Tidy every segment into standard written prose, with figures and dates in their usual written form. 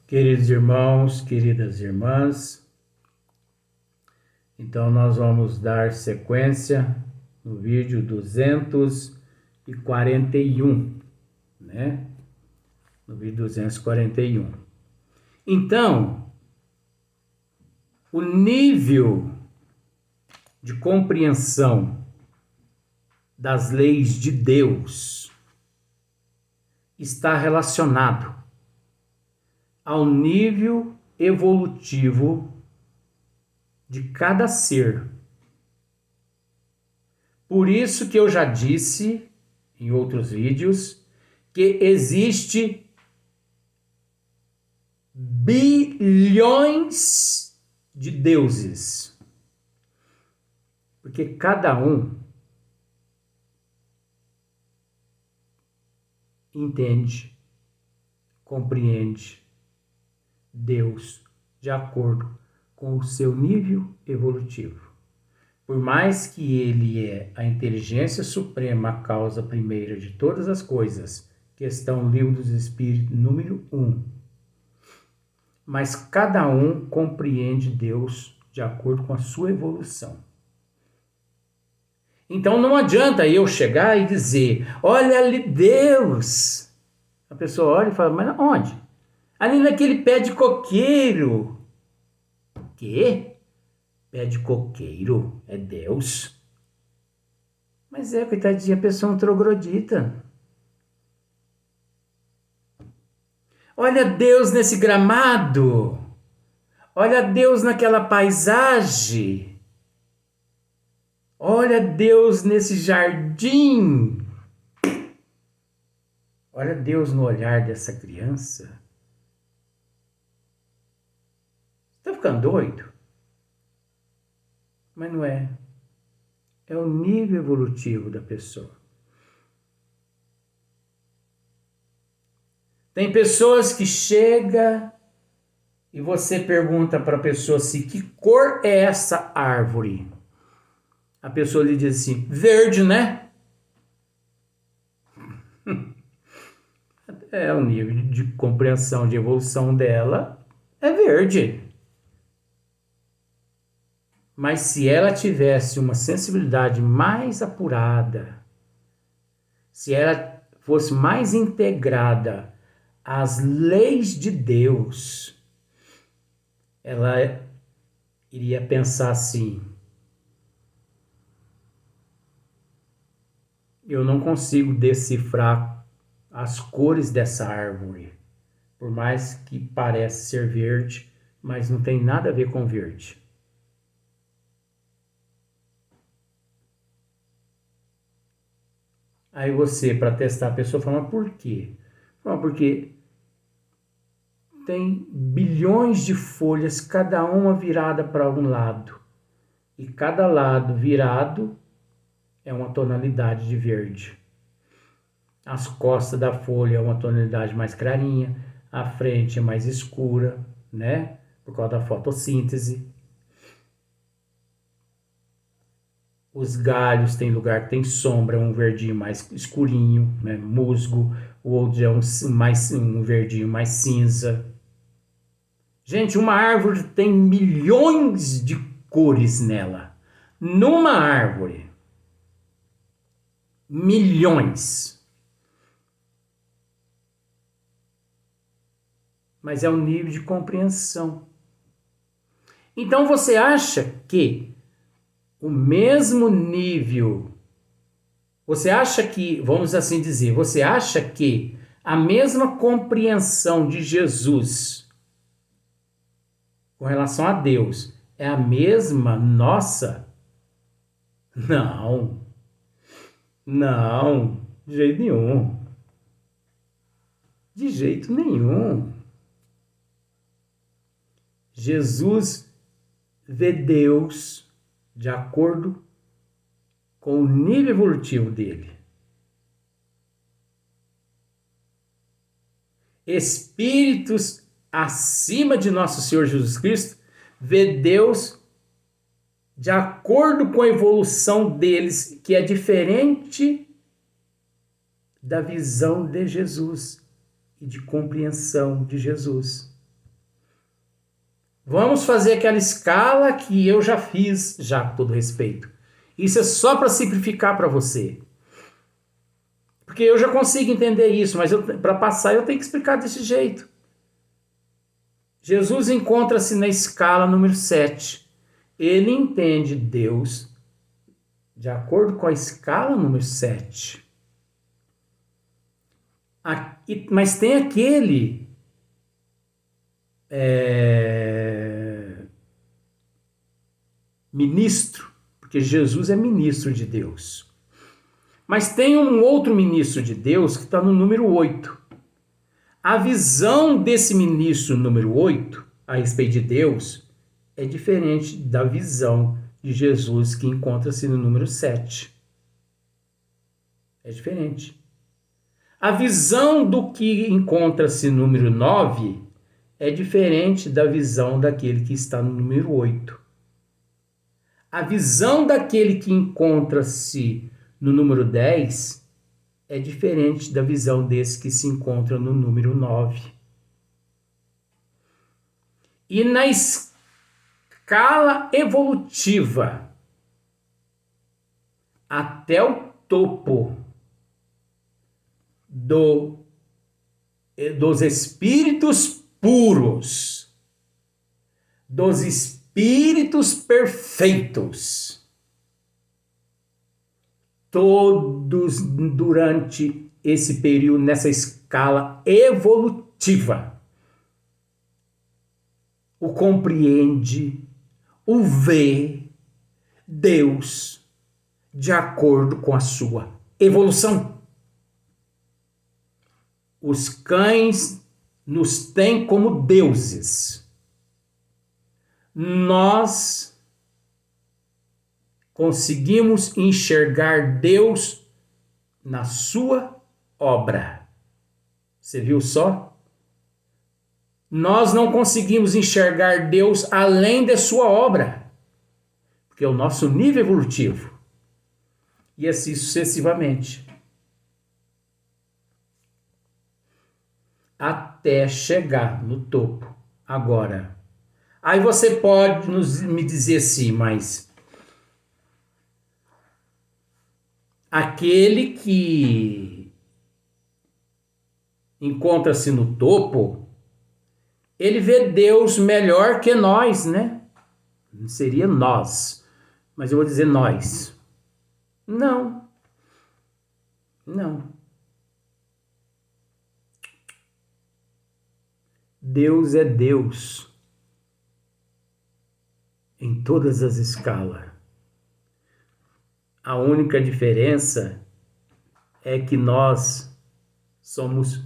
Queridos irmãos, queridas irmãs, então nós vamos dar sequência no vídeo 241, né? No vídeo 241. Então, o nível de compreensão das leis de Deus está relacionado ao nível evolutivo de cada ser. Por isso que eu já disse em outros vídeos que existe bilhões de deuses, porque cada um entende, compreende Deus de acordo com o seu nível evolutivo. Por mais que ele é a inteligência suprema, a causa primeira de todas as coisas, questão Livro dos Espíritos, número 1. Mas cada um compreende Deus de acordo com a sua evolução. Então não adianta eu chegar e dizer, olha ali Deus. A pessoa olha e fala, mas onde? Ali naquele pé de coqueiro. Quê? Pé de coqueiro? É Deus? Mas coitadinha, a pessoa é um troglodita. Olha Deus nesse gramado. Olha Deus naquela paisagem. Olha Deus nesse jardim. Olha Deus no olhar dessa criança. Está ficando doido? Mas não é. É o nível evolutivo da pessoa. Tem pessoas que chegam e você pergunta para a pessoa assim, que cor é essa árvore? A pessoa lhe diz assim, verde, né? É o nível de compreensão, de evolução dela, é verde. Mas se ela tivesse uma sensibilidade mais apurada, se ela fosse mais integrada às leis de Deus, ela iria pensar assim, eu não consigo decifrar as cores dessa árvore, por mais que pareça ser verde, mas não tem nada a ver com verde. Aí você, para testar a pessoa, fala, mas por quê? Fala, porque tem bilhões de folhas, cada uma virada para um lado. E cada lado virado é uma tonalidade de verde. As costas da folha é uma tonalidade mais clarinha, a frente é mais escura, né? Por causa da fotossíntese. Os galhos tem lugar que tem sombra, um verdinho mais escurinho, né? Musgo. O outro é um verdinho mais cinza. Gente, uma árvore tem milhões de cores nela. Numa árvore. Milhões. Mas é um nível de compreensão. Então você acha que o mesmo nível, você acha que, vamos assim dizer, você acha que a mesma compreensão de Jesus com relação a Deus é a mesma nossa? Não, de jeito nenhum. De jeito nenhum. Jesus vê Deus de acordo com o nível evolutivo dele. Espíritos acima de nosso Senhor Jesus Cristo vê Deus de acordo com a evolução deles, que é diferente da visão de Jesus e de compreensão de Jesus. Vamos fazer aquela escala que eu já fiz, já com todo respeito. Isso é só para simplificar para você. Porque eu já consigo entender isso, mas para passar eu tenho que explicar desse jeito. Jesus encontra-se na escala número 7. Ele entende Deus de acordo com a escala número 7. Mas tem aquele ministro, porque Jesus é ministro de Deus. Mas tem um outro ministro de Deus que está no número 8. A visão desse ministro número 8 a respeito de Deus é diferente da visão de Jesus que encontra-se no número 7. É diferente. A visão do que encontra-se no número 9 é diferente da visão daquele que está no número 8. A visão daquele que encontra-se no número 10 é diferente da visão desse que se encontra no número 9. E na escala evolutiva, até o topo dos espíritos puros, dos espíritos perfeitos, todos durante esse período, nessa escala evolutiva, o compreende, o vê Deus de acordo com a sua evolução. Os cães nos têm como deuses. Nós conseguimos enxergar Deus na sua obra. Você viu só? Nós não conseguimos enxergar Deus além da sua obra, porque é o nosso nível evolutivo. E assim sucessivamente. Até chegar no topo. Agora, aí você pode me dizer assim, mas aquele que encontra-se no topo, ele vê Deus melhor que nós, né? Não seria nós, mas eu vou dizer nós. Não. Deus é Deus em todas as escalas. A única diferença é que nós somos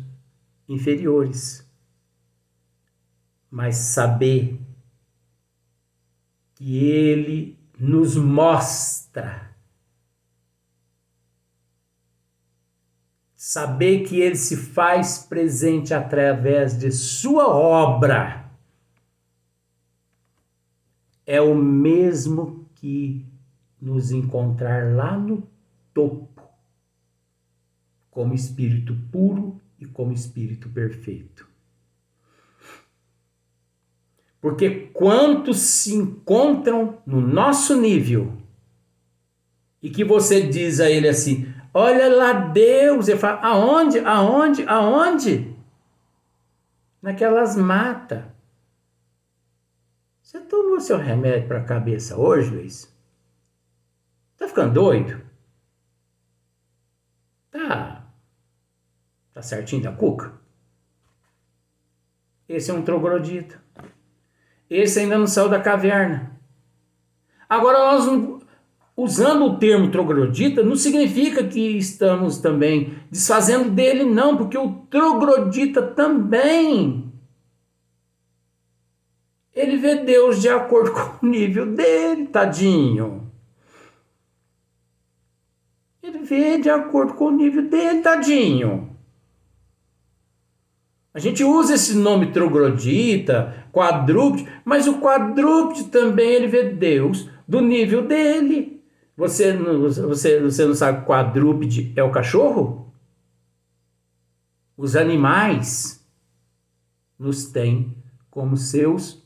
inferiores. Mas saber que Ele nos mostra, saber que Ele se faz presente através de sua obra, é o mesmo que nos encontrar lá no topo, como espírito puro e como espírito perfeito. Porque quantos se encontram no nosso nível e que você diz a ele assim, olha lá Deus, ele fala, aonde? Naquelas matas. Você tomou seu remédio para a cabeça hoje, Luiz? Tá ficando doido? Tá certinho da cuca? Esse é um troglodita. Esse ainda não saiu da caverna. Agora, nós usando o termo troglodita, não significa que estamos também desfazendo dele, não, porque o troglodita também, ele vê Deus de acordo com o nível dele, tadinho. Ele vê de acordo com o nível dele, tadinho. A gente usa esse nome troglodita, quadrúpede, mas o quadrúpede também ele vê Deus do nível dele. Você não sabe que quadrúpede é o cachorro? Os animais nos têm como seus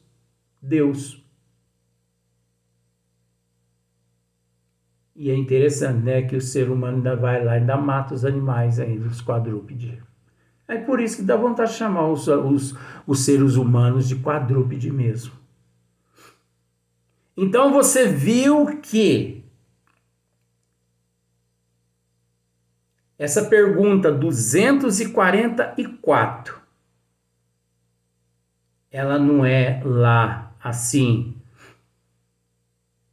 Deus. E é interessante, né, que o ser humano ainda vai lá e ainda mata os animais ainda, os quadrúpedes. É por isso que dá vontade de chamar os seres humanos de quadrúpede mesmo. Então você viu que essa pergunta 244, ela não é lá assim,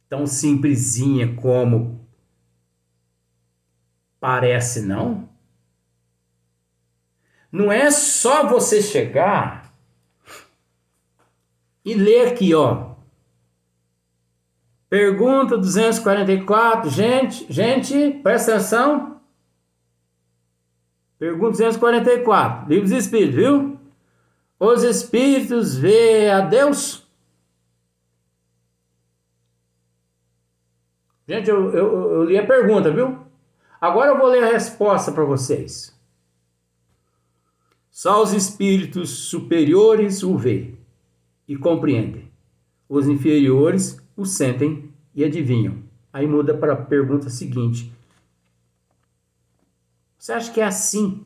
tão simplesinha como parece, não? Não é só você chegar e ler aqui, ó. Pergunta 244, gente, presta atenção. Pergunta 244, livro dos Espíritos, viu? Os Espíritos vê a Deus? Gente, eu li a pergunta, viu? Agora eu vou ler a resposta para vocês. Só os espíritos superiores o vê e compreendem. Os inferiores o sentem e adivinham. Aí muda para a pergunta seguinte. Você acha que é assim?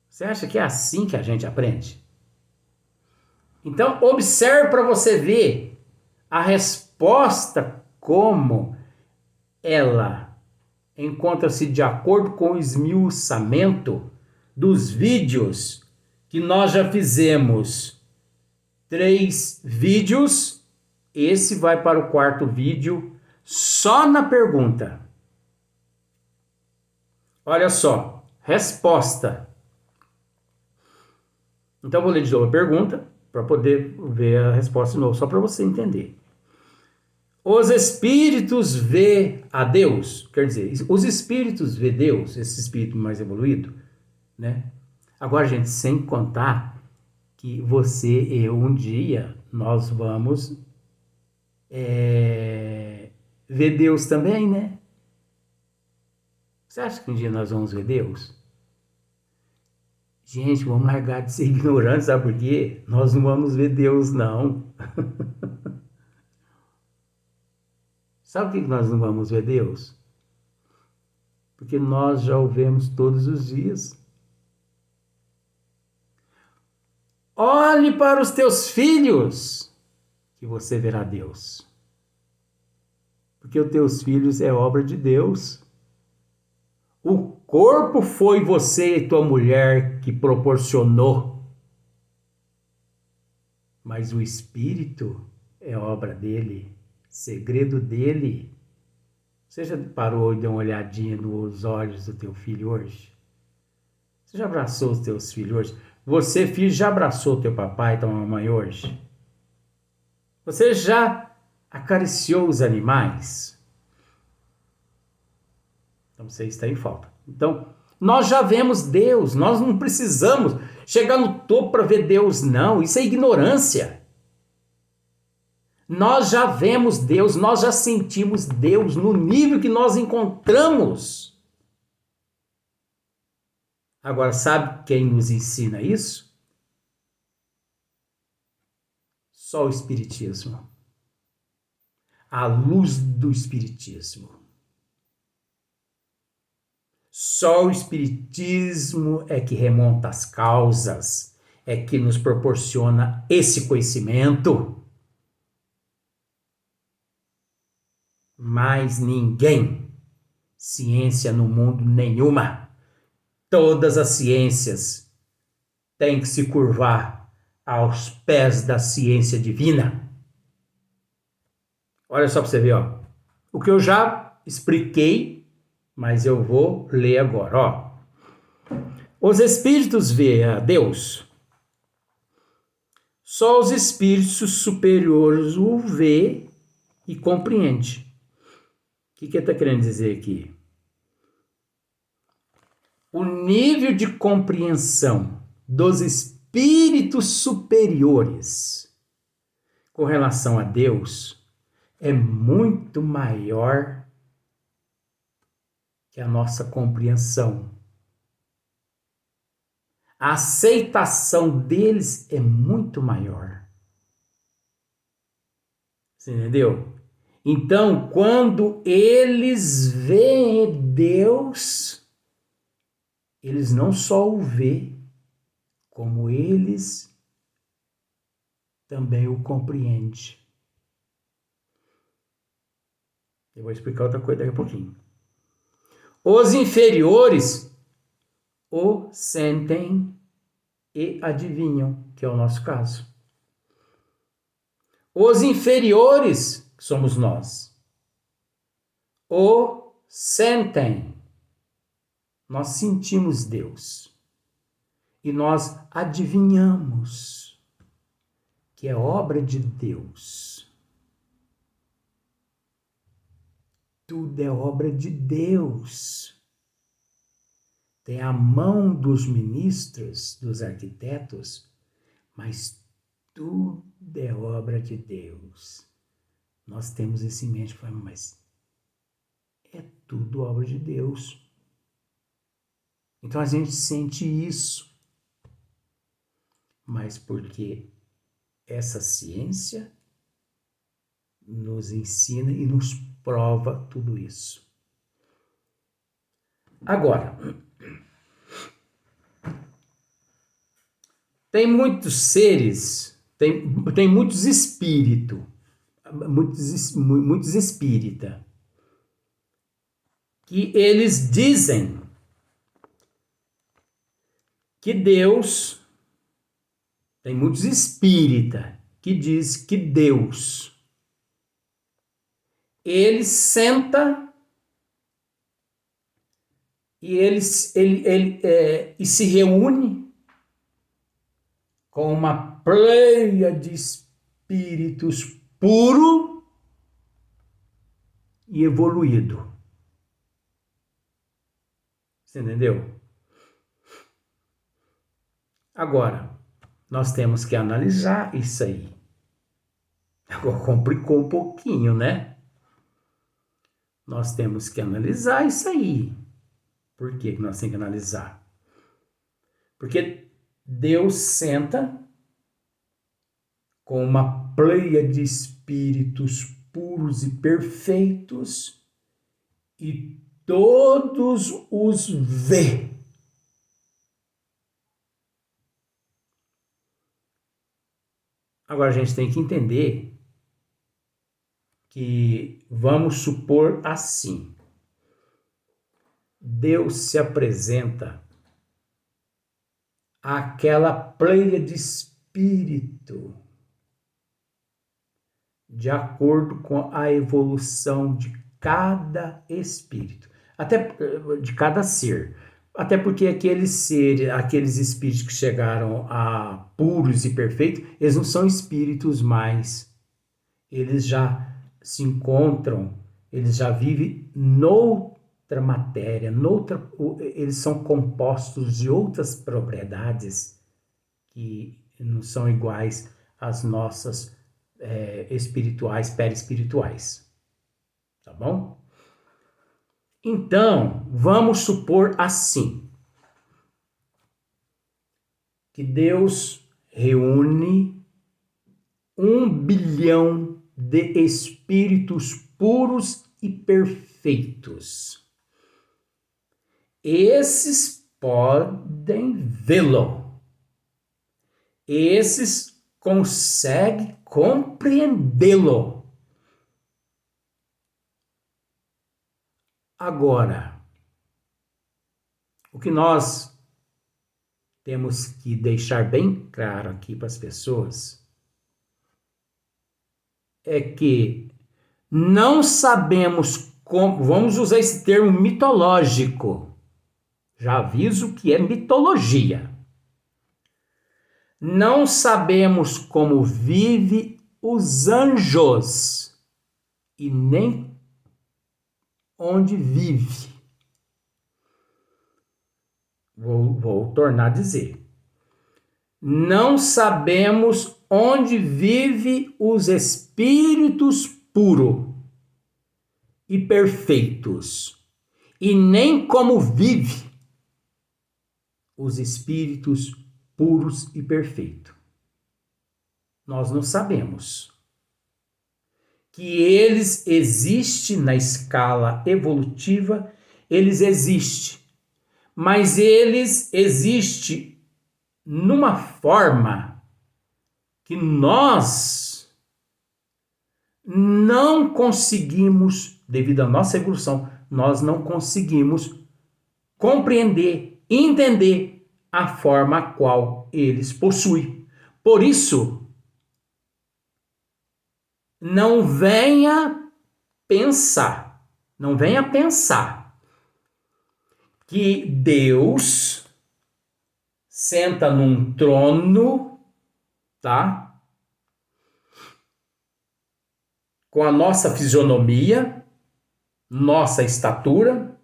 Você acha que é assim que a gente aprende? Então, observe para você ver a resposta como ela encontra-se de acordo com o esmiuçamento dos vídeos que nós já fizemos. 3 vídeos, esse vai para o 4º vídeo, só na pergunta. Olha só, resposta. Então vou ler de novo a pergunta, para poder ver a resposta de novo, só para você entender. Os espíritos vê a Deus, quer dizer, os espíritos vê Deus, esse espírito mais evoluído, né? Agora, gente, sem contar que você e eu, um dia, nós vamos ver Deus também, né? Você acha que um dia nós vamos ver Deus? Gente, vamos largar de ser ignorantes, sabe por quê? Nós não vamos ver Deus, não. Sabe por que nós não vamos ver Deus? Porque nós já o vemos todos os dias. Olhe para os teus filhos, que você verá Deus. Porque os teus filhos é obra de Deus. O corpo foi você e tua mulher que proporcionou. Mas o espírito é obra dele, segredo dele. Você já parou e deu uma olhadinha nos olhos do teu filho hoje? Você já abraçou os teus filhos hoje? Você, filho, já abraçou teu papai e tua mamãe hoje? Você já acariciou os animais? Então você está em falta. Então, nós já vemos Deus, nós não precisamos chegar no topo para ver Deus, não. Isso é ignorância. Nós já vemos Deus, nós já sentimos Deus no nível que nós encontramos. Agora, sabe quem nos ensina isso? Só o Espiritismo. A luz do Espiritismo. Só o Espiritismo é que remonta as causas, é que nos proporciona esse conhecimento. Mais ninguém, ciência no mundo nenhuma, todas as ciências têm que se curvar aos pés da ciência divina. Olha só para você ver, ó. O que eu já expliquei, mas eu vou ler agora, ó. Os espíritos veem a Deus. Só os espíritos superiores o vê e compreende. O que ele está querendo dizer aqui? O nível de compreensão dos espíritos superiores com relação a Deus é muito maior que a nossa compreensão. A aceitação deles é muito maior. Você entendeu? Então, quando eles veem Deus, eles não só o veem, como eles também o compreendem. Eu vou explicar outra coisa daqui a pouquinho. Os inferiores o sentem e adivinham, que é o nosso caso. Os inferiores, que somos nós, o sentem. Nós sentimos Deus. E nós adivinhamos que é obra de Deus. Tudo é obra de Deus. Tem a mão dos ministros, dos arquitetos, mas tudo é obra de Deus. Nós temos isso em mente, mas é tudo obra de Deus. Então a gente sente isso. Mas porque essa ciência nos ensina e nos prova tudo isso. Agora, tem muitos seres, tem muitos espíritos, muitos espíritas, que eles dizem que Deus, tem muitos espíritas que diz que Deus, ele senta e ele se reúne com uma pleia de espíritos puro e evoluído. Você entendeu? Agora, nós temos que analisar isso aí. Agora complicou um pouquinho, né? Nós temos que analisar isso aí. Por que nós temos que analisar? Porque Deus senta com uma pleia de espíritos puros e perfeitos e todos os vê. Agora a gente tem que entender que, vamos supor assim, Deus se apresenta àquela pleia de espírito de acordo com a evolução de cada espírito, até de cada ser. Até porque aqueles espíritos que chegaram a puros e perfeitos, eles não são espíritos mais. Eles já se encontram, eles já vivem noutra matéria, eles são compostos de outras propriedades que não são iguais às nossas espirituais, perispirituais. Tá bom? Então, vamos supor assim, que Deus reúne 1 bilhão de espíritos puros e perfeitos. Esses podem vê-lo. Esses conseguem compreendê-lo. Agora, o que nós temos que deixar bem claro aqui para as pessoas é que não sabemos como, vamos usar esse termo mitológico, já aviso que é mitologia. Não sabemos como vive os anjos e nem onde vive. Vou tornar a dizer. Não sabemos onde vive os espíritos puros e perfeitos, e nem como vive os espíritos puros e perfeitos. Nós não sabemos. que eles existem na escala evolutiva, eles existem, mas eles existem numa forma que nós não conseguimos, devido à nossa evolução, nós não conseguimos compreender, entender a forma a qual eles possuem. Por isso, não venha pensar que Deus senta num trono, tá? Com a nossa fisionomia, nossa estatura,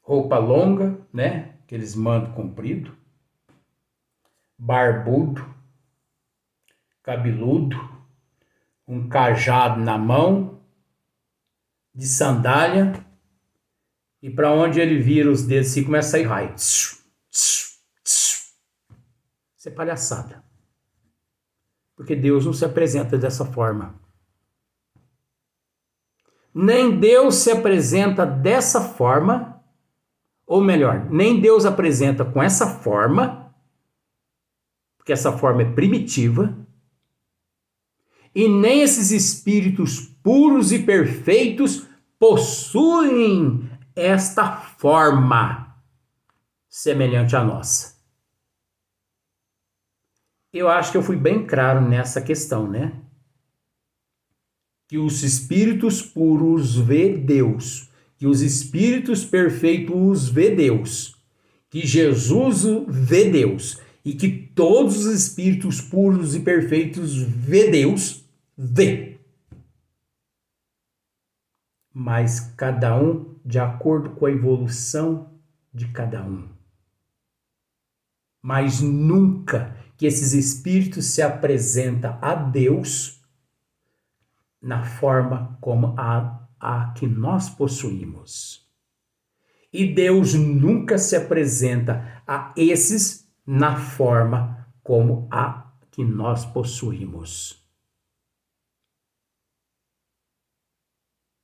roupa longa, né? Aqueles manto comprido, barbudo, cabeludo, um cajado na mão, de sandália, e para onde ele vira os dedos assim, começa a sair raio. Isso é palhaçada. Porque Deus não se apresenta dessa forma. Nem Deus se apresenta dessa forma, ou melhor, nem Deus apresenta com essa forma, porque essa forma é primitiva, e nem esses espíritos puros e perfeitos possuem esta forma semelhante à nossa. Eu acho que eu fui bem claro nessa questão, né? Que os espíritos puros vê Deus, que os espíritos perfeitos vê Deus, que Jesus vê Deus e que todos os espíritos puros e perfeitos vê Deus, vê. Mas cada um de acordo com a evolução de cada um. Mas nunca que esses espíritos se apresentam a Deus na forma como a que nós possuímos. E Deus nunca se apresenta a esses na forma como a que nós possuímos.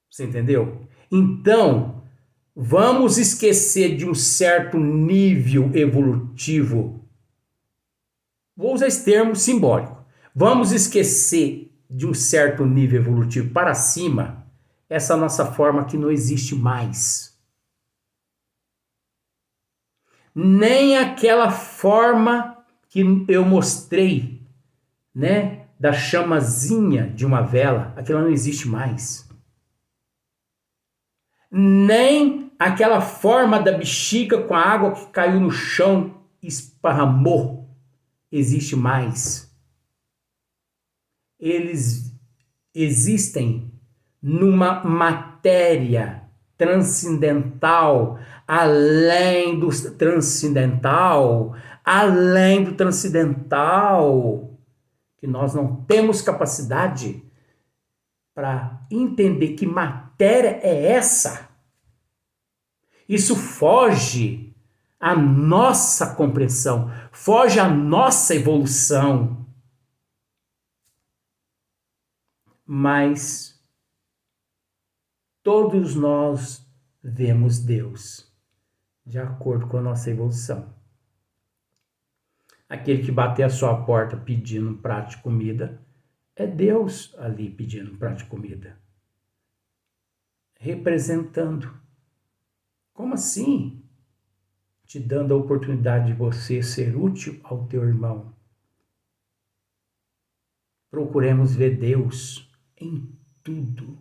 Você entendeu? Então, vamos esquecer de um certo nível evolutivo. Vou usar esse termo simbólico. Vamos esquecer de um certo nível evolutivo para cima, essa nossa forma que não existe mais. Nem aquela forma que eu mostrei, né, da chamazinha de uma vela, aquela não existe mais. Nem aquela forma da bexiga com a água que caiu no chão e esparramou existe mais. Eles existem numa matéria transcendental, além do transcendental, que nós não temos capacidade para entender que matéria é essa. Isso foge à nossa compreensão, foge à nossa evolução. Mas todos nós vemos Deus de acordo com a nossa evolução. Aquele que bater a sua porta pedindo um prato de comida, é Deus ali pedindo um prato de comida. Representando. Como assim? Te dando a oportunidade de você ser útil ao teu irmão. Procuremos ver Deus em tudo.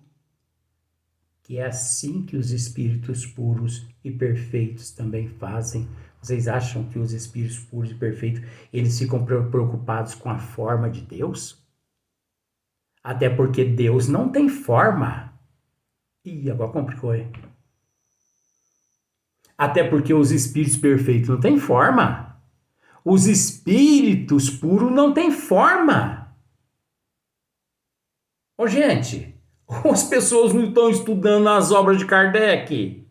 Que é assim que os espíritos puros e perfeitos também fazem. Vocês acham que os espíritos puros e perfeitos, eles ficam preocupados com a forma de Deus? Até porque Deus não tem forma. Ih, agora complicou, hein? Até porque os espíritos perfeitos não têm forma. Os espíritos puros não têm forma. Ô, gente, as pessoas não estão estudando as obras de Kardec.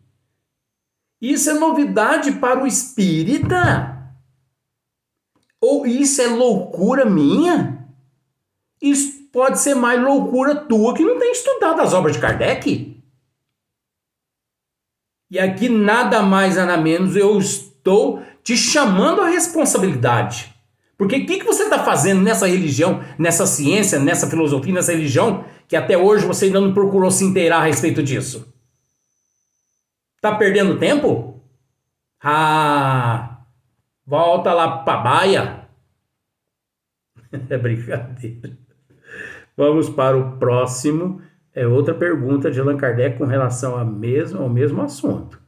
Isso é novidade para o espírita? Ou isso é loucura minha? pode ser mais loucura tua que não tem estudado as obras de Kardec. E aqui nada mais, nada menos, eu estou te chamando à responsabilidade. Porque o que você está fazendo nessa religião, nessa ciência, nessa filosofia, nessa religião, que até hoje você ainda não procurou se inteirar a respeito disso? Tá perdendo tempo? Ah, volta lá pra baia. É brincadeira. Vamos para o próximo. É outra pergunta de Allan Kardec com relação ao mesmo assunto.